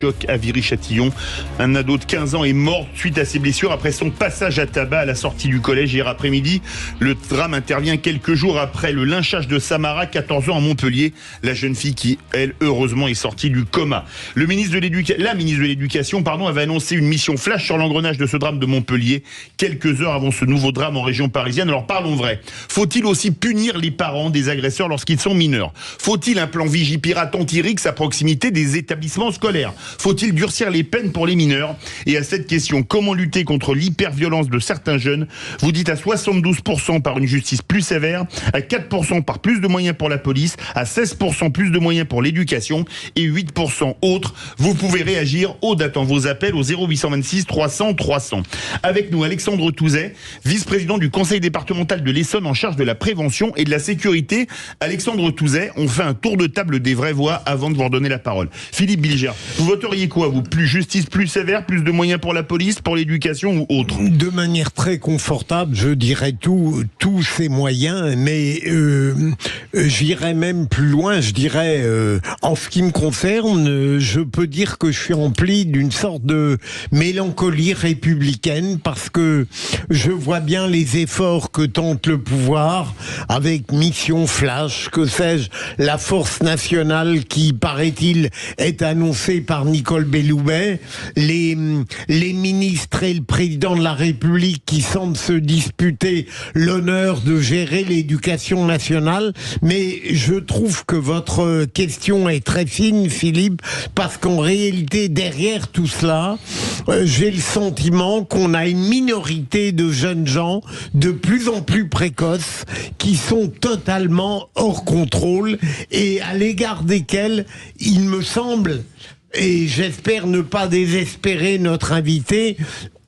Choc à Viry-Châtillon. Un ado de 15 ans est mort suite à ses blessures après son passage à tabac à la sortie du collège hier après-midi. Le drame intervient quelques jours après le lynchage de Samara, 14 ans à Montpellier. La jeune fille qui, elle, heureusement, est sortie du coma. La ministre de l'Éducation, avait annoncé une mission flash sur l'engrenage de ce drame de Montpellier quelques heures avant ce nouveau drame en région parisienne. Alors parlons vrai. Faut-il aussi punir les parents des agresseurs lorsqu'ils sont mineurs ? Faut-il un plan Vigipirate anti-rix à proximité des établissements scolaires ? Faut-il durcir les peines pour les mineurs ? Et à cette question, comment lutter contre l'hyperviolence de certains jeunes ? Vous dites à 72% par une justice plus sévère, à 4% par plus de moyens pour la police, à 16% plus de moyens pour l'éducation et 8% autres. Vous pouvez réagir. Aude attend vos appels au 0826 300 300. Avec nous, Alexandre Touzet, vice-président du conseil départemental de l'Essonne en charge de la prévention et de la sécurité. Alexandre Touzet, on fait un tour de table des vraies voix avant de vous redonner la parole. Philippe Bilger, vous voteriez quoi, vous ? Plus justice plus sévère, plus de moyens pour la police, pour l'éducation ou autre ? De manière très confortable, je dirais tous ces moyens, mais j'irais même plus loin, je dirais, en ce qui me concerne, je peux dire que je suis rempli d'une sorte de mélancolie républicaine parce que je vois bien les efforts que tente le pouvoir avec mission flash, que sais-je, la force nationale qui, paraît-il, est annoncée par Nicole Belloubet, les ministres et le président de la République qui semblent se disputer l'honneur de gérer l'éducation nationale. Mais je trouve que votre question est très fine, Philippe, parce qu'en réalité, derrière tout cela, j'ai le sentiment qu'on a une minorité de jeunes gens de plus en plus précoces qui sont totalement hors contrôle et à l'égard desquels il me semble, et j'espère ne pas désespérer notre invité,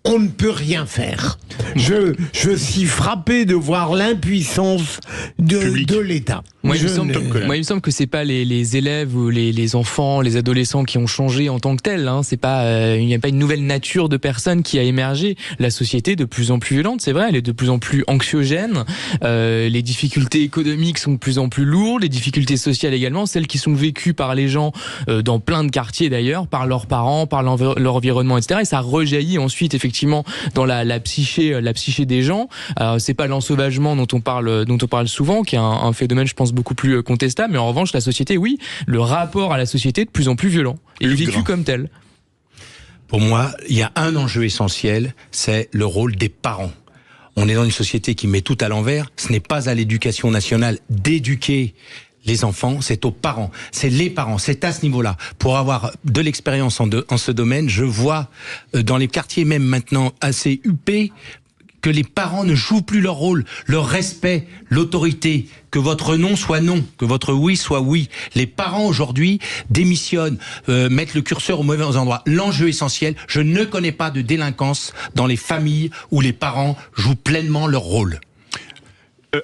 on ne peut rien faire. Je suis frappé de voir l'impuissance de l'État. Moi, il me semble que c'est pas les élèves ou les enfants, les adolescents qui ont changé en tant que tels. C'est pas, il n'y a pas une nouvelle nature de personne qui a émergé. La société est de plus en plus violente, c'est vrai, elle est de plus en plus anxiogène. Les difficultés économiques sont de plus en plus lourdes, les difficultés sociales également, celles qui sont vécues par les gens dans plein de quartiers d'ailleurs, par leurs parents, par leur environnement, etc. Et ça rejaillit ensuite effectivement dans la psyché des gens. C'est pas l'ensauvagement dont on parle souvent, qui est un phénomène, je pense, beaucoup plus contestable, mais en revanche, la société, oui, le rapport à la société est de plus en plus violent et vécu comme tel. Pour moi, il y a un enjeu essentiel, c'est le rôle des parents. On est dans une société qui met tout à l'envers. Ce n'est pas à l'éducation nationale d'éduquer les enfants, c'est aux parents, c'est les parents, c'est à ce niveau-là. Pour avoir de l'expérience en ce domaine, je vois dans les quartiers même maintenant assez huppés que les parents ne jouent plus leur rôle, leur respect, l'autorité, que votre non soit non, que votre oui soit oui. Les parents aujourd'hui démissionnent, mettent le curseur au mauvais endroit. L'enjeu essentiel, je ne connais pas de délinquance dans les familles où les parents jouent pleinement leur rôle.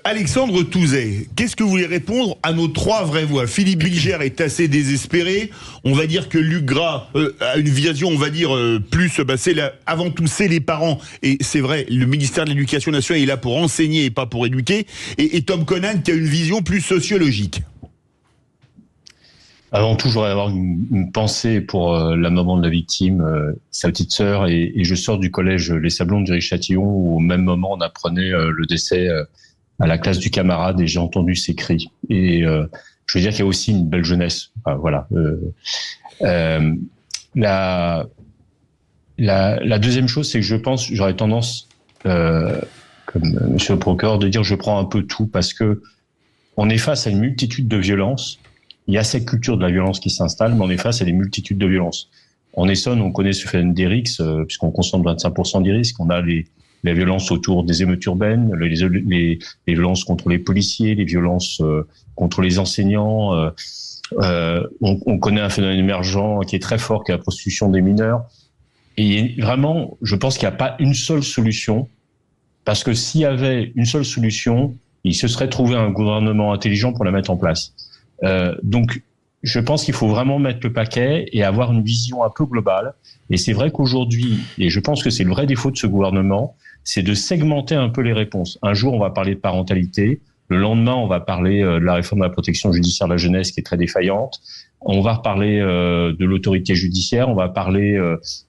Alexandre Touzet, qu'est-ce que vous voulez répondre à nos trois vraies voix ? Philippe Bilger est assez désespéré. On va dire que Luc Gras a une vision, on va dire, plus, avant tout, c'est les parents. Et c'est vrai, le ministère de l'Éducation nationale est là pour enseigner et pas pour éduquer. Et Tom Conan qui a une vision plus sociologique. Avant tout, j'aurais avoir une pensée pour la maman de la victime, sa petite sœur. Et je sors du collège Les Sablons de Viry-Châtillon où au même moment on apprenait le décès à la classe du camarade et j'ai entendu ses cris. Et je veux dire qu'il y a aussi une belle jeunesse. Enfin, voilà. La deuxième chose, c'est que je pense, j'aurais tendance, comme monsieur le procureur, de dire je prends un peu tout parce que on est face à une multitude de violences. Il y a cette culture de la violence qui s'installe, mais on est face à des multitudes de violences. En Essonne, on connaît ce phénomène des RICS, puisqu'on consomme 25% des risques. On a les violences autour des émeutes urbaines, les violences contre les policiers, les violences contre les enseignants. On connaît un phénomène émergent qui est très fort, qui est la prostitution des mineurs. Et vraiment, je pense qu'il n'y a pas une seule solution, parce que s'il y avait une seule solution, il se serait trouvé un gouvernement intelligent pour la mettre en place. Donc, je pense qu'il faut vraiment mettre le paquet et avoir une vision un peu globale. Et c'est vrai qu'aujourd'hui, et je pense que c'est le vrai défaut de ce gouvernement, c'est de segmenter un peu les réponses. Un jour, on va parler de parentalité. Le lendemain, on va parler de la réforme de la protection judiciaire de la jeunesse qui est très défaillante. On va reparler de l'autorité judiciaire, on va parler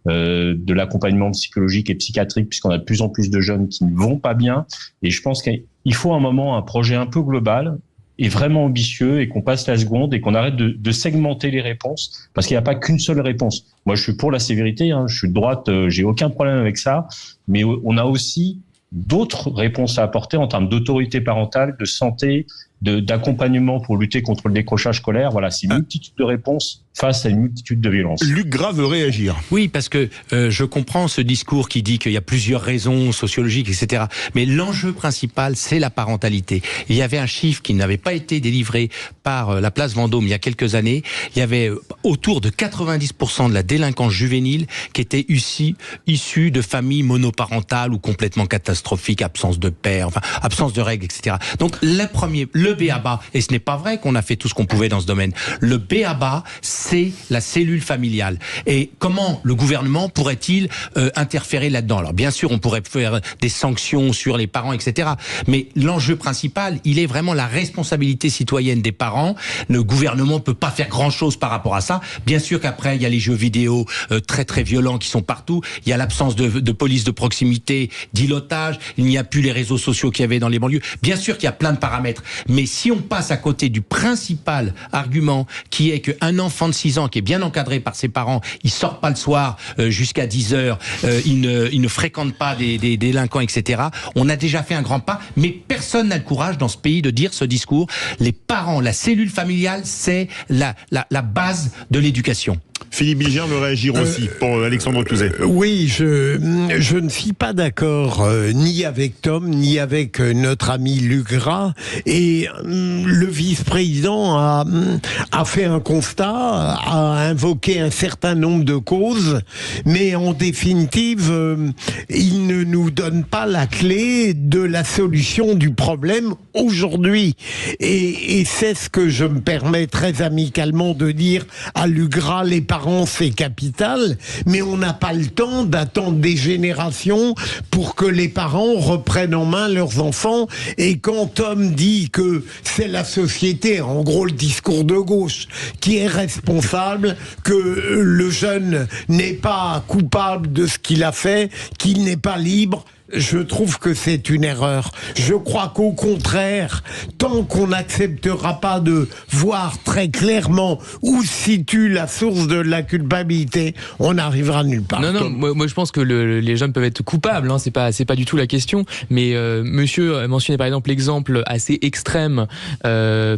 de l'accompagnement psychologique et psychiatrique, puisqu'on a de plus en plus de jeunes qui ne vont pas bien. Et je pense qu'il faut un moment, un projet un peu global et vraiment ambitieux, et qu'on passe la seconde et qu'on arrête de segmenter les réponses, parce qu'il n'y a pas qu'une seule réponse. Moi, je suis pour la sévérité, je suis de droite, j'ai aucun problème avec ça, mais on a aussi d'autres réponses à apporter en termes d'autorité parentale, de santé, d'accompagnement pour lutter contre le décrochage scolaire. Voilà, c'est une multitude de réponses face à une multitude de violences. Luc Gras veut réagir. Oui, parce que je comprends ce discours qui dit qu'il y a plusieurs raisons sociologiques, etc. Mais l'enjeu principal, c'est la parentalité. Il y avait un chiffre qui n'avait pas été délivré par la place Vendôme il y a quelques années. Il y avait autour de 90% de la délinquance juvénile qui était issue de familles monoparentales ou complètement catastrophiques, absence de père, enfin absence de règles, etc. Donc le B.A.B.A., et ce n'est pas vrai qu'on a fait tout ce qu'on pouvait dans ce domaine. Le B.A.B.A., c'est la cellule familiale. Et comment le gouvernement pourrait-il interférer là-dedans? Alors bien sûr, on pourrait faire des sanctions sur les parents, etc. Mais l'enjeu principal, il est vraiment la responsabilité citoyenne des parents. Le gouvernement peut pas faire grand-chose par rapport à ça. Bien sûr qu'après, il y a les jeux vidéo très très violents qui sont partout. Il y a l'absence de police de proximité, d'îlotage. Il n'y a plus les réseaux sociaux qu'il y avait dans les banlieues. Bien sûr qu'il y a plein de paramètres. Mais si on passe à côté du principal argument, qui est qu'un enfant de 6 ans qui est bien encadré par ses parents, il sort pas le soir jusqu'à 10 heures, il ne fréquente pas des délinquants, etc. On a déjà fait un grand pas, mais personne n'a le courage dans ce pays de dire ce discours. Les parents, la cellule familiale, c'est la base de l'éducation. Philippe Bilger veut réagir aussi pour Alexandre Touzet. Oui, je ne suis pas d'accord ni avec Tom, ni avec notre ami Luc Gras. Et le vice-président a fait un constat, a invoqué un certain nombre de causes, mais en définitive, il ne nous donne pas la clé de la solution du problème aujourd'hui. Et c'est ce que je me permets très amicalement de dire à Luc Gras, les parents, c'est capital, mais on n'a pas le temps d'attendre des générations pour que les parents reprennent en main leurs enfants. Et quand Tom dit que c'est la société, en gros le discours de gauche, qui est responsable, que le jeune n'est pas coupable de ce qu'il a fait, qu'il n'est pas libre, je trouve que c'est une erreur. Je crois qu'au contraire, tant qu'on n'acceptera pas de voir très clairement où se situe la source de la culpabilité, on n'arrivera nulle part. Non, moi je pense que les jeunes peuvent être coupables, c'est pas du tout la question. Mais monsieur mentionnait par exemple l'exemple assez extrême,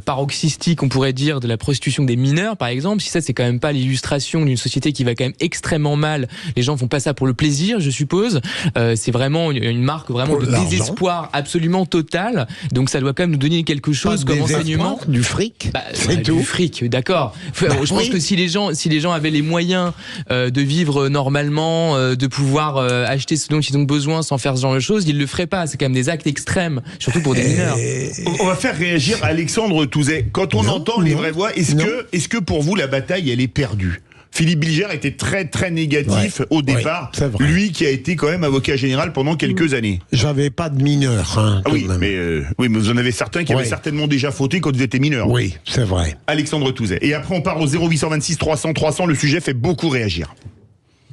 paroxystique, on pourrait dire, de la prostitution des mineurs, par exemple. Si ça, c'est quand même pas l'illustration d'une société qui va quand même extrêmement mal. Les gens font pas ça pour le plaisir, je suppose. C'est vraiment une marque vraiment de désespoir absolument total. Donc ça doit quand même nous donner quelque chose comme enseignement. Du fric, c'est tout. Du fric, d'accord. Je pense que si les gens avaient les moyens de vivre normalement, de pouvoir acheter ce dont ils ont besoin sans faire ce genre de choses, ils le feraient pas. C'est quand même des actes extrêmes, surtout pour des mineurs. On va faire réagir Alexandre Touzet. Quand on entend les vraies voix, est-ce que pour vous la bataille elle est perdue? Philippe Bilger était très très négatif au départ, lui qui a été quand même avocat général pendant quelques années. J'avais pas de mineur. Oui, mais vous en avez certains qui avaient certainement déjà fauté quand vous étiez mineur. Oui, c'est vrai. Alexandre Touzet. Et après on part au 0826 300 300, le sujet fait beaucoup réagir.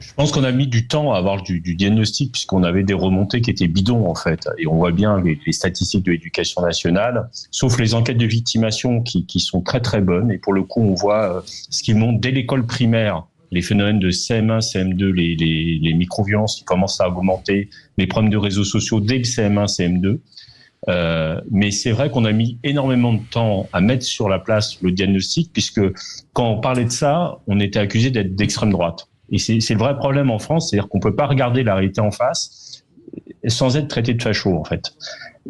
Je pense qu'on a mis du temps à avoir du diagnostic, puisqu'on avait des remontées qui étaient bidons en fait, et on voit bien les statistiques de l'éducation nationale, sauf les enquêtes de victimation qui sont très très bonnes, et pour le coup on voit ce qui monte dès l'école primaire, les phénomènes de CM1, CM2, les micro-violences qui commencent à augmenter, les problèmes de réseaux sociaux dès le CM1, CM2. Mais c'est vrai qu'on a mis énormément de temps à mettre sur la place le diagnostic, puisque quand on parlait de ça, on était accusé d'être d'extrême droite. Et c'est le vrai problème en France, c'est-à-dire qu'on peut pas regarder la réalité en face sans être traité de facho, en fait.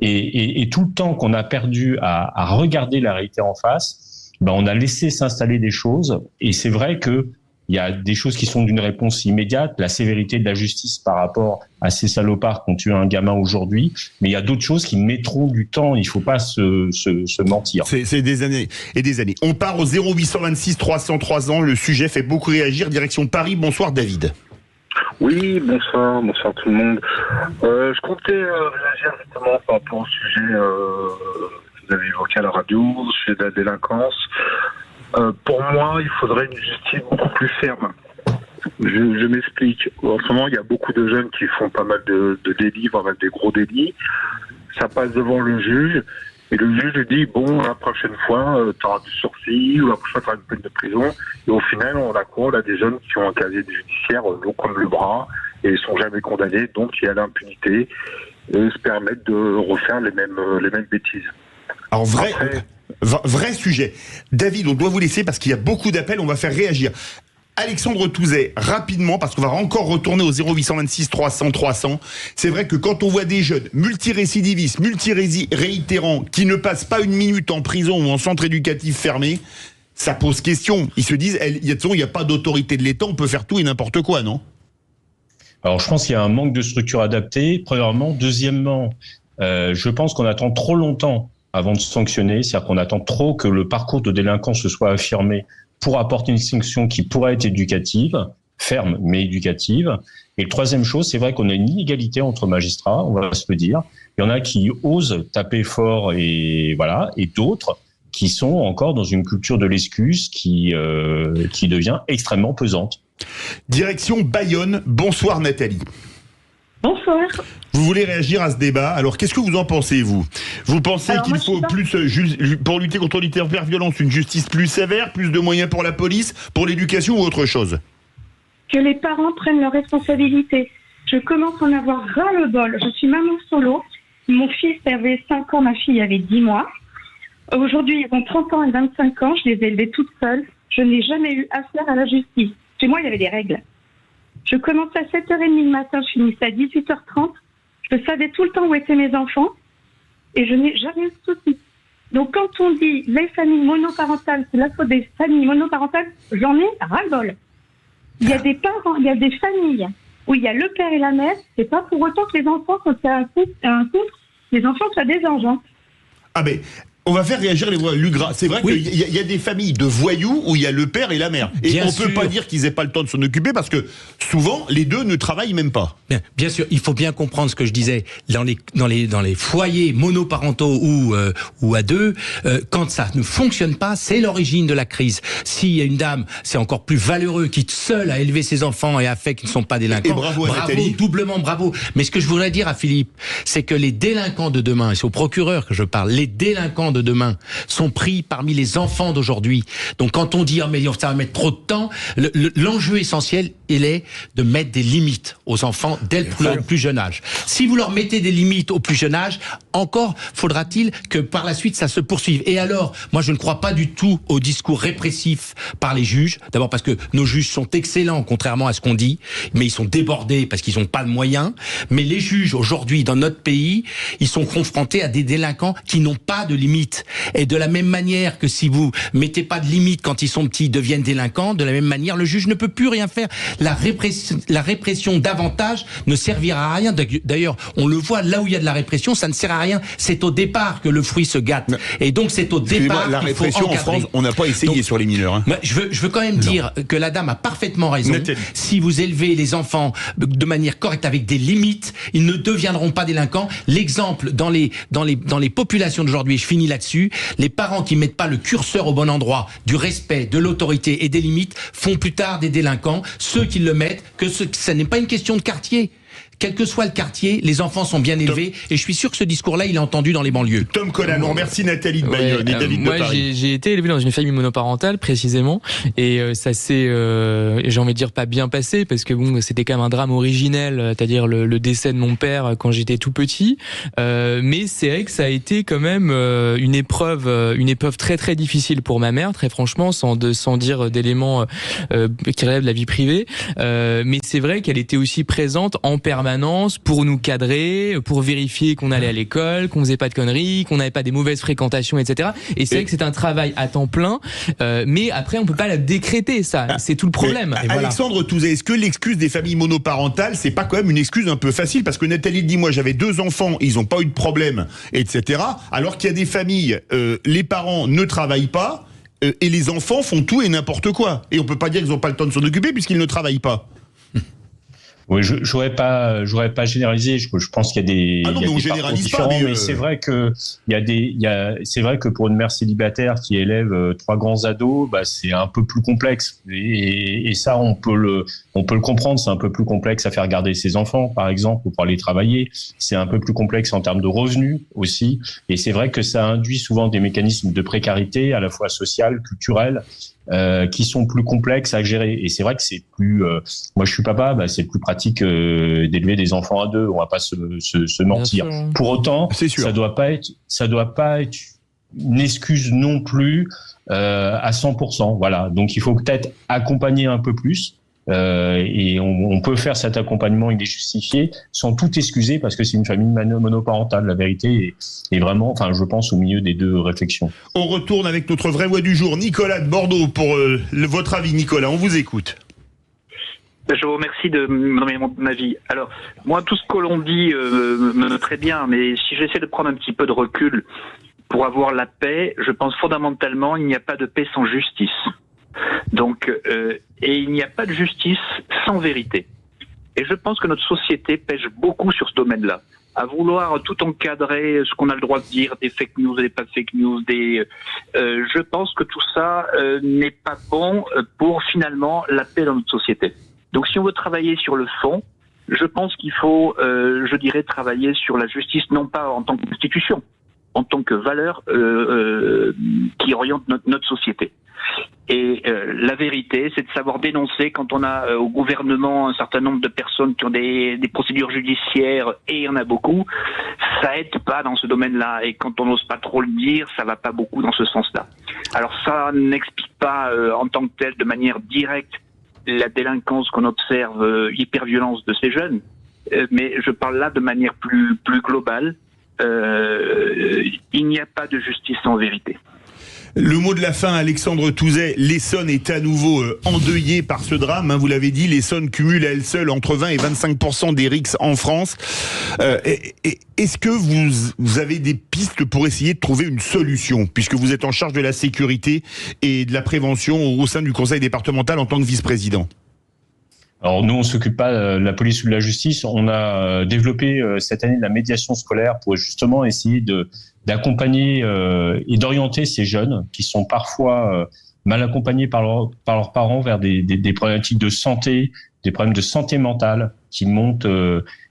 Et tout le temps qu'on a perdu à regarder la réalité en face, on a laissé s'installer des choses. Et c'est vrai que il y a des choses qui sont d'une réponse immédiate, la sévérité de la justice par rapport à ces salopards qui ont tué un gamin aujourd'hui, mais il y a d'autres choses qui mettront du temps, il faut pas se mentir. C'est des années et des années. On part au 0826 303 ans, le sujet fait beaucoup réagir, direction Paris. Bonsoir David. Oui, bonsoir tout le monde. Je comptais réagir justement par rapport au sujet que vous avez évoqué à la radio, au sujet de la délinquance. Pour moi, il faudrait une justice beaucoup plus ferme. Je m'explique. En ce moment, il y a beaucoup de jeunes qui font pas mal de délits, voire même des gros délits. Ça passe devant le juge, et le juge lui dit, bon, la prochaine fois, tu auras du sursis, ou la prochaine fois, tu auras une peine de prison. Et au final, on a des jeunes qui ont un casier judiciaire long comme le bras, et ils sont jamais condamnés, donc il y a l'impunité, et se permettent de refaire les mêmes bêtises. Alors vrai sujet. David, on doit vous laisser parce qu'il y a beaucoup d'appels, on va faire réagir. Alexandre Touzet, rapidement, parce qu'on va encore retourner au 0826 300 300. C'est vrai que quand on voit des jeunes multirécidivistes, multiréitérants, qui ne passent pas une minute en prison ou en centre éducatif fermé, ça pose question. Ils se disent, il n'y a pas d'autorité de l'État, on peut faire tout et n'importe quoi, non ? Alors, je pense qu'il y a un manque de structure adaptée, premièrement. Deuxièmement, je pense qu'on attend trop longtemps avant de sanctionner, c'est-à-dire qu'on attend trop que le parcours de délinquant se soit affirmé pour apporter une sanction qui pourrait être éducative, ferme mais éducative. Et la troisième chose, c'est vrai qu'on a une inégalité entre magistrats, on va se le dire. Il y en a qui osent taper fort et voilà, et d'autres qui sont encore dans une culture de l'excuse qui devient extrêmement pesante. Direction Bayonne. Bonsoir Nathalie. Bonsoir. Vous voulez réagir à ce débat. Alors, qu'est-ce que vous en pensez, vous ? Vous pensez qu'il faut plus, pour lutter contre l'hyperviolence, une justice plus sévère, plus de moyens pour la police, pour l'éducation ou autre chose ? Que les parents prennent leurs responsabilités. Je commence à en avoir ras-le-bol. Je suis maman solo. Mon fils avait 5 ans, ma fille avait 10 mois. Aujourd'hui, ils ont 30 ans et 25 ans. Je les ai élevés toutes seules. Je n'ai jamais eu affaire à la justice. Chez moi, il y avait des règles. Je commençais à 7h30 le matin, je finissais à 18h30. Je savais tout le temps où étaient mes enfants et je n'ai jamais eu de soucis. Donc quand on dit les familles monoparentales, c'est la faute des familles monoparentales, j'en ai ras-le-bol. Il y a des parents, il y a des familles où il y a le père et la mère, c'est pas pour autant que les enfants, quand il y a un couple, les enfants soient des anges. Hein. Ah ben... On va faire réagir les voix. Lugras, c'est vrai qu'il y a des familles de voyous où il y a le père et la mère. Et bien on ne peut pas dire qu'ils n'aient pas le temps de s'en occuper parce que souvent, les deux ne travaillent même pas. Bien sûr, il faut bien comprendre ce que je disais. Dans les foyers monoparentaux ou à deux, quand ça ne fonctionne pas, c'est l'origine de la crise. S'il y a une dame, c'est encore plus valeureux, qui seule a élevé ses enfants et a fait qu'ils ne sont pas délinquants. Et bravo à Nathalie. Doublement bravo. Mais ce que je voudrais dire à Philippe, c'est que les délinquants de demain, et c'est au procureur que je parle, les délinquants de demain sont pris parmi les enfants d'aujourd'hui. Donc quand on dit mais ça va mettre trop de temps, l'enjeu essentiel il est de mettre des limites aux enfants dès le plus jeune âge. Si vous leur mettez des limites au plus jeune âge, encore faudra-t-il que par la suite ça se poursuive. Et alors, moi je ne crois pas du tout au discours répressif par les juges. D'abord parce que nos juges sont excellents contrairement à ce qu'on dit, mais ils sont débordés parce qu'ils n'ont pas de moyens. Mais les juges aujourd'hui dans notre pays, ils sont confrontés à des délinquants qui n'ont pas de limites. Et de la même manière que si vous mettez pas de limite quand ils sont petits, ils deviennent délinquants, de la même manière, le juge ne peut plus rien faire. La répression davantage ne servira à rien. D'ailleurs, on le voit, là où il y a de la répression, ça ne sert à rien. C'est au départ que le fruit se gâte. Et donc, c'est au départ la répression qu'il faut encadrer. en France, on n'a pas essayé donc, sur les mineurs. Hein. Je veux quand même dire que la dame a parfaitement raison. Si vous élevez les enfants de manière correcte avec des limites, ils ne deviendront pas délinquants. L'exemple dans les populations d'aujourd'hui, je finis là-dessus, les parents qui mettent pas le curseur au bon endroit du respect, de l'autorité et des limites font plus tard des délinquants. Ceux qui le mettent, ça n'est pas une question de quartier. Quel que soit le quartier, les enfants sont bien élevés et je suis sûr que ce discours-là, il est entendu dans les banlieues. Tom Collan, merci Nathalie de Bayonne et David de Paris. Moi, j'ai été élevé dans une famille monoparentale précisément et ça s'est, j'ai envie de dire, pas bien passé parce que bon, c'était quand même un drame originel, c'est-à-dire le décès de mon père quand j'étais tout petit. Mais c'est vrai que ça a été quand même une épreuve très très difficile pour ma mère, très franchement, sans dire d'éléments qui relèvent de la vie privée. Mais c'est vrai qu'elle était aussi présente en permanence pour nous cadrer, pour vérifier qu'on allait à l'école, qu'on faisait pas de conneries, qu'on n'avait pas des mauvaises fréquentations, etc. Et c'est vrai que c'est un travail à temps plein, mais après on peut pas la décréter, ça. C'est tout le problème. Alexandre Touzet, est-ce que l'excuse des familles monoparentales, c'est pas quand même une excuse un peu facile? Parce que Nathalie dit, moi j'avais 2 enfants, ils ont pas eu de problème, etc. Alors qu'il y a des familles, les parents ne travaillent pas, et les enfants font tout et n'importe quoi. Et on peut pas dire qu'ils ont pas le temps de s'en occuper puisqu'ils ne travaillent pas. Oui, j'aurais pas généralisé. Je pense qu'il y a des, Ah non, il y a mais on des généralise parcours pas, différents, mais c'est vrai que c'est vrai que pour une mère célibataire qui élève 3 grands ados, bah c'est un peu plus complexe. Et ça, on peut le comprendre. C'est un peu plus complexe à faire garder ses enfants, par exemple, ou pour aller travailler. C'est un peu plus complexe en termes de revenus aussi. Et c'est vrai que ça induit souvent des mécanismes de précarité, à la fois sociale, culturelle, qui sont plus complexes à gérer. Et c'est vrai que c'est plus. Moi, je suis papa, bah, c'est plus pratique d'élever des enfants à 2. On va pas se mentir. sûr. Pour autant, C'est sûr. ça doit pas être une excuse non plus à 100%. Voilà. Donc, il faut peut-être accompagner un peu plus. Et on peut faire cet accompagnement, il est justifié, sans tout excuser, parce que c'est une famille monoparentale. La vérité est vraiment, enfin, je pense, au milieu des deux réflexions. On retourne avec notre vraie voix du jour, Nicolas de Bordeaux, pour votre avis. Nicolas, on vous écoute. Je vous remercie de me donner mon avis. Alors, moi, tout ce que l'on dit me très bien, mais si j'essaie de prendre un petit peu de recul pour avoir la paix, je pense fondamentalement il n'y a pas de paix sans justice. Donc, et il n'y a pas de justice sans vérité. Et je pense que notre société pêche beaucoup sur ce domaine-là, à vouloir tout encadrer, ce qu'on a le droit de dire, des fake news, des pas de fake news, je pense que tout ça n'est pas bon pour finalement la paix dans notre société. Donc, si on veut travailler sur le fond, je pense qu'il faut, je dirais, travailler sur la justice, non pas en tant qu'institution, en tant que valeur qui oriente notre société. Et la vérité, c'est de savoir dénoncer quand on a au gouvernement un certain nombre de personnes qui ont des procédures judiciaires, et il y en a beaucoup, ça aide pas dans ce domaine-là. Et quand on n'ose pas trop le dire, ça va pas beaucoup dans ce sens-là. Alors ça n'explique pas en tant que tel, de manière directe, la délinquance qu'on observe, hyperviolence de ces jeunes, mais je parle là de manière plus globale. Il n'y a pas de justice sans vérité. Le mot de la fin, Alexandre Touzet. L'Essonne est à nouveau endeuillée par ce drame. Vous l'avez dit, l'Essonne cumule à elle seule entre 20 et 25% des RICS en France. Est-ce que vous avez des pistes pour essayer de trouver une solution, puisque vous êtes en charge de la sécurité et de la prévention au sein du conseil départemental en tant que vice-président? Alors nous, on s'occupe pas de la police ou de la justice. On a développé cette année de la médiation scolaire pour justement essayer d'accompagner et d'orienter ces jeunes qui sont parfois mal accompagnés par leurs parents vers des problématiques de santé, des problèmes de santé mentale qui montent,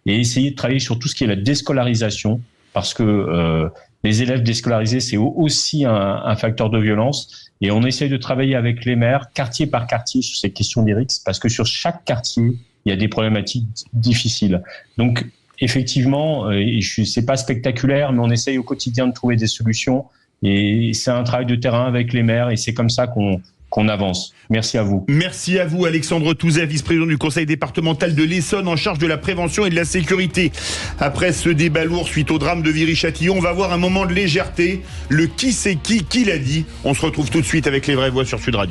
et essayer de travailler sur tout ce qui est la déscolarisation, parce que les élèves déscolarisés, c'est aussi un facteur de violence. Et on essaye de travailler avec les maires, quartier par quartier, sur ces questions des RICS, parce que sur chaque quartier, il y a des problématiques difficiles. Donc, effectivement, c'est pas spectaculaire, mais on essaye au quotidien de trouver des solutions. Et c'est un travail de terrain avec les maires, et c'est comme ça qu'on avance. Merci à vous. Merci à vous, Alexandre Touzet, vice-président du conseil départemental de l'Essonne, en charge de la prévention et de la sécurité. Après ce débat lourd suite au drame de Viry-Châtillon, on va avoir un moment de légèreté. Le qui c'est qui l'a dit. On se retrouve tout de suite avec les vraies voix sur Sud Radio.